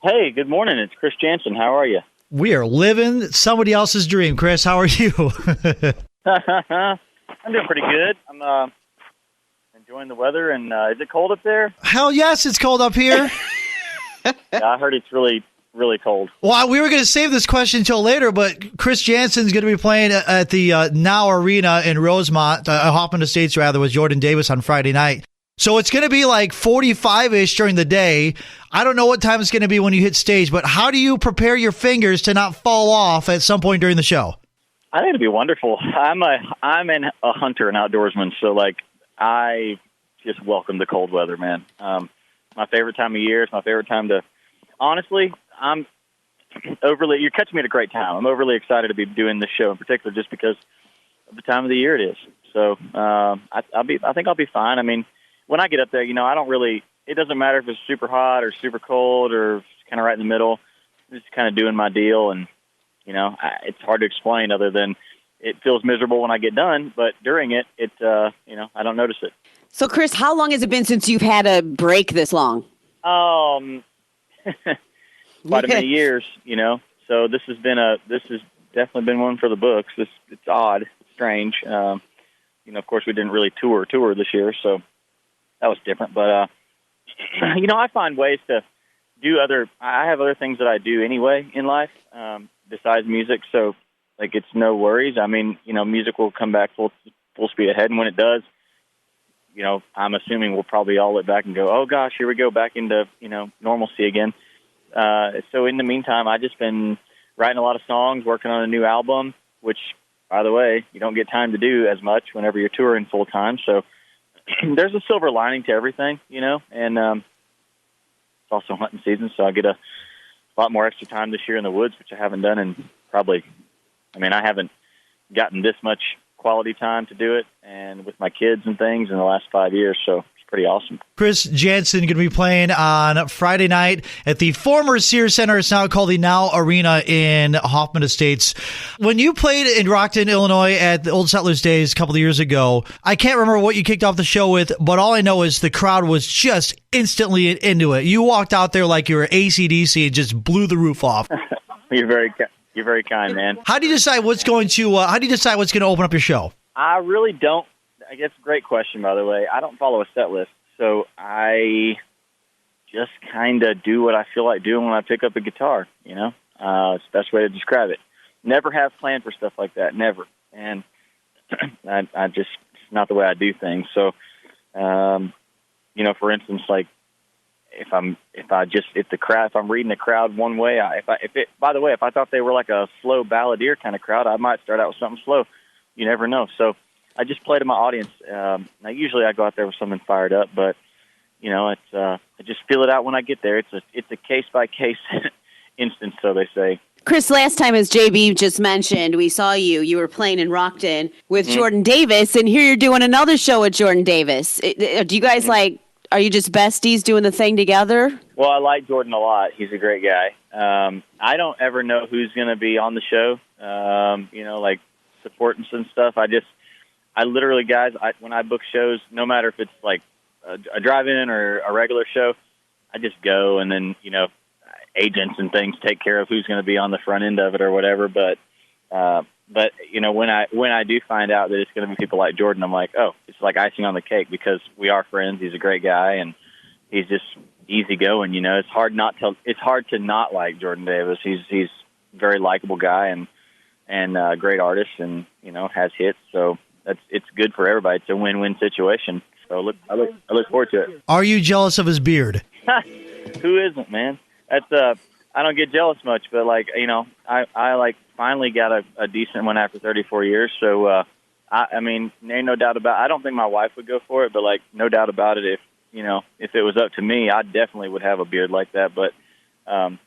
Hey, good morning. It's Chris Janson. How are you? We are living somebody else's dream. Chris, how are you? I'm doing pretty good. I'm enjoying the weather. And is it cold up there? Hell yes, it's cold up here. Yeah, I heard it's really, really cold. Well, we were going to save this question until later, but Chris Janson's going to be playing at the Now Arena in Rosemont, Hoffman Estates rather, with Jordan Davis on Friday night. So it's going to be like 45-ish during the day. I don't know what time it's going to be when you hit stage, but how do you prepare your fingers to not fall off at some point during the show? I think it'd be wonderful. I'm a hunter and outdoorsman, so like I just welcome the cold weather, man. My favorite time of year. It's my favorite time to. Honestly, you're catching me at a great time. I'm overly excited to be doing this show in particular, just because of the time of the year it is. So I think I'll be fine. I mean, when I get up there, I don't really. It doesn't matter if it's super hot or super cold or kind of right in the middle. I'm just kind of doing my deal, and it's hard to explain other than it feels miserable when I get done. But during it, I don't notice it. So, Chris, how long has it been since you've had a break this long? Quite a many years, So this has definitely been one for the books. It's odd, strange. Of course, we didn't really tour this year, so that was different. But I find ways to do I have other things that I do anyway in life besides music, so like it's no worries. I mean, music will come back full speed ahead, and when it does, I'm assuming we'll probably all look back and go, oh gosh, here we go back into normalcy again. So in the meantime, I've just been writing a lot of songs, working on a new album, which, by the way, you don't get time to do as much whenever you're touring full time. So there's a silver lining to everything, and it's also hunting season, so I get a lot more extra time this year in the woods, which I haven't done in I haven't gotten this much quality time to do it, and with my kids and things in the last 5 years, so it's pretty awesome. Chris Janson going to be playing on Friday night at the former Sears Center. It's now called the Now Arena in Hoffman Estates. When you played in Rockton, Illinois at the Old Settlers Days a couple of years ago, I can't remember what you kicked off the show with, but all I know is the crowd was just instantly into it. You walked out there like you were AC/DC and just blew the roof off. You're very kind, man. How do you decide what's going to open up your show? I really don't. I guess great question, by the way. I don't follow a set list, so I just kind of do what I feel like doing when I pick up a guitar. It's the best way to describe it. Never have planned for stuff like that, never. And I just it's not the way I do things. So, for instance, like if I'm reading the crowd one way, if I thought they were like a slow balladeer kind of crowd, I might start out with something slow. You never know. So I just play to my audience. Now usually I go out there with something fired up, but I just feel it out when I get there. It's a case by case instance, so they say. Chris, last time, as JB just mentioned, we saw you were playing in Rockton with Jordan Davis, and here you're doing another show with Jordan Davis. Do you guys are you just besties doing the thing together? Well, I like Jordan a lot. He's a great guy. I don't ever know who's going to be on the show, like supporting some stuff. I literally, guys, when I book shows, no matter if it's like a drive-in or a regular show, I just go, and then, agents and things take care of who's going to be on the front end of it or whatever. But when I do find out that it's going to be people like Jordan, I'm like, oh, it's like icing on the cake because we are friends. He's a great guy, and he's just easygoing. It's hard to not like Jordan Davis. He's a very likable guy and a great artist, and has hits. So it's good for everybody. It's a win-win situation. So I look forward to it. Are you jealous of his beard? Who isn't, man? That's I don't get jealous much, but I finally got a decent one after 34 years. So I mean, ain't no doubt about. I don't think my wife would go for it, but no doubt about it. If it was up to me, I definitely would have a beard like that. But I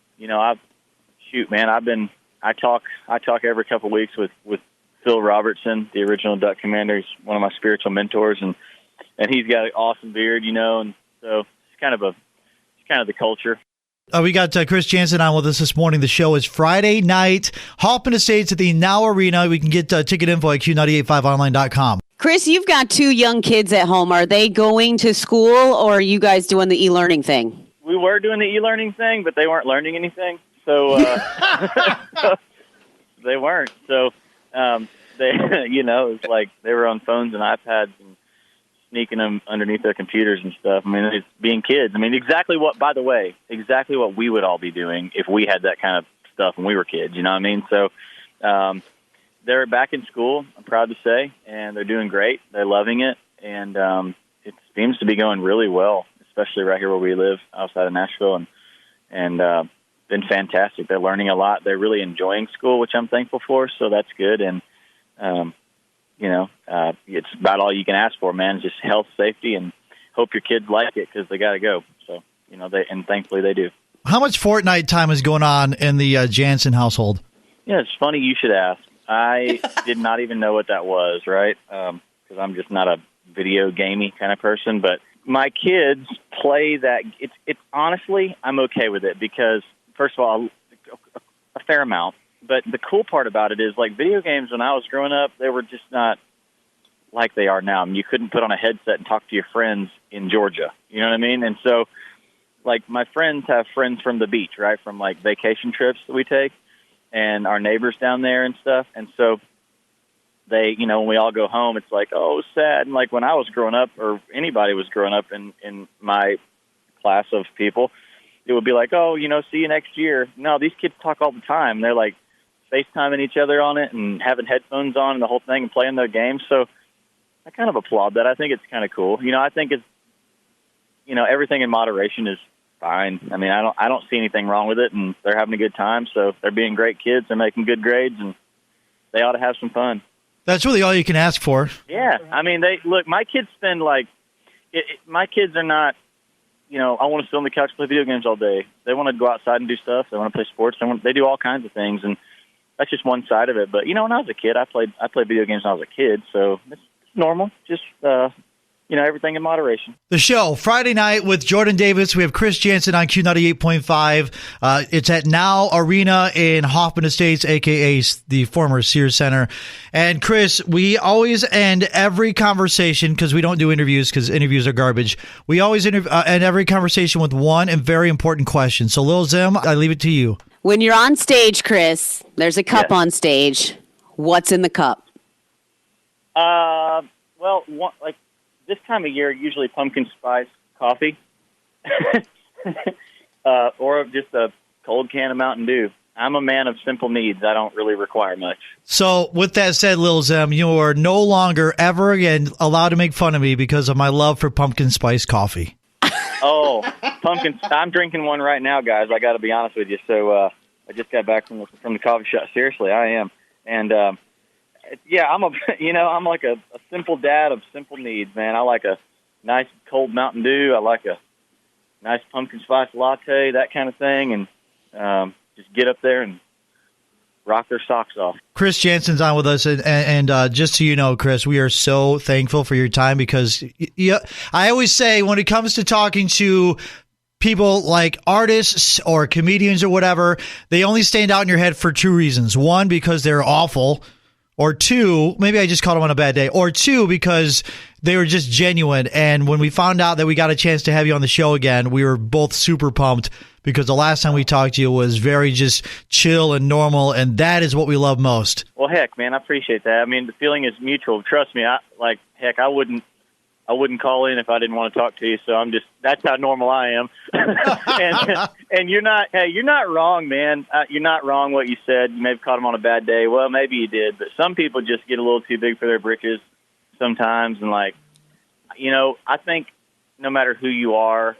talk every couple of weeks with Phil Robertson, the original Duck Commander. He's one of my spiritual mentors, and he's got an awesome beard, and so it's kind of the culture. We got Chris Janson on with us this morning. The show is Friday night, Hoffman Estates at the Now Arena. We can get ticket info at Q985online.com. Chris, you've got two young kids at home. Are they going to school, or are you guys doing the e-learning thing? we were doing the e-learning thing, but they weren't learning anything. So, they weren't. So, they, it's like they were on phones and iPads and sneaking them underneath their computers and stuff. I mean, it's being kids. I mean, exactly what we would all be doing if we had that kind of stuff when we were kids. You know what I mean? So, they're back in school, I'm proud to say, and they're doing great. They're loving it, and it seems to be going really well, especially right here where we live outside of Nashville, and been fantastic. They're learning a lot. They're really enjoying school, which I'm thankful for, so that's good. And, it's about all you can ask for, man, just health, safety, and hope your kids like it because they got to go. So, and thankfully they do. How much Fortnite time is going on in the Janson household? Yeah, it's funny you should ask. I did not even know what that was, right? Because I'm just not a video gamey kind of person. But my kids play that. It's honestly, I'm okay with it because, first of all, a fair amount. But the cool part about it is, like, video games when I was growing up, they were just not like they are now. I mean, you couldn't put on a headset and talk to your friends in Georgia. You know what I mean? And so, like, my friends have friends from the beach, right, from, like, vacation trips that we take, and our neighbors down there and stuff. And so they, when we all go home, it's like, oh, sad. And, like, when I was growing up, or anybody was growing up in my class of people, it would be like, oh, see you next year. No, these kids talk all the time. They're, like, FaceTiming each other on it and having headphones on and the whole thing and playing their games. So I kind of applaud that. I think it's kind of cool. I think it's, everything in moderation is fine. I mean, I don't see anything wrong with it, and they're having a good time. So they're being great kids. They're making good grades, and they ought to have some fun. That's really all you can ask for. Yeah. I mean, my kids spend my kids are not, I want to sit on the couch and play video games all day. They want to go outside and do stuff. They want to play sports. They do all kinds of things, and that's just one side of it. But, when I was a kid, I played video games when I was a kid, so it's normal. Just, everything in moderation. The show, Friday night with Jordan Davis. We have Chris Janson on Q98.5. It's at Now Arena in Hoffman Estates, a.k.a. the former Sears Center. And, Chris, we always end every conversation, because we don't do interviews because interviews are garbage. We always end every conversation with one and very important question. So, Lil Zim, I leave it to you. When you're on stage, Chris, there's a cup on stage. What's in the cup? Well, this time of year, usually pumpkin spice coffee, or just a cold can of Mountain Dew. I'm a man of simple needs. I don't really require much. So, with that said, Lil Zim, you are no longer ever again allowed to make fun of me because of my love for pumpkin spice coffee. Oh, pumpkin! I'm drinking one right now, guys. I got to be honest with you. So I just got back from the coffee shop. Seriously, I am, and I'm like a simple dad of simple needs, man. I like a nice cold Mountain Dew. I like a nice pumpkin spice latte, that kind of thing, and just get up there and rock their socks off. Chris Janson's on with us, and just so you know, Chris, we are so thankful for your time because I always say when it comes to talking to people like artists or comedians or whatever, they only stand out in your head for two reasons. One, because they're awful, or two, maybe I just caught them on a bad day, or two, because they were just genuine. And when we found out that we got a chance to have you on the show again, we were both super pumped because the last time we talked to you was very just chill and normal, and that is what we love most. Well, heck, man, I appreciate that. I mean, the feeling is mutual. Trust me, I wouldn't call in if I didn't want to talk to you. So that's how normal I am. and you're not wrong, man. You're not wrong what you said. You may have caught him on a bad day. Well, maybe you did, but some people just get a little too big for their britches sometimes. And I think no matter who you are,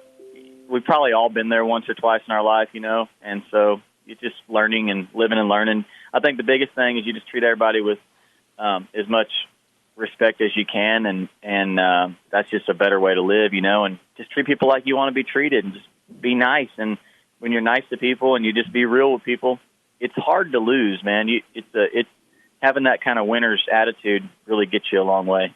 we've probably all been there once or twice in our life, and so you're just learning and living and learning. I think the biggest thing is you just treat everybody with as much respect as you can, and that's just a better way to live, and just treat people like you want to be treated, and just be nice. And when you're nice to people and you just be real with people, it's hard to lose, man. It's having that kind of winner's attitude really gets you a long way.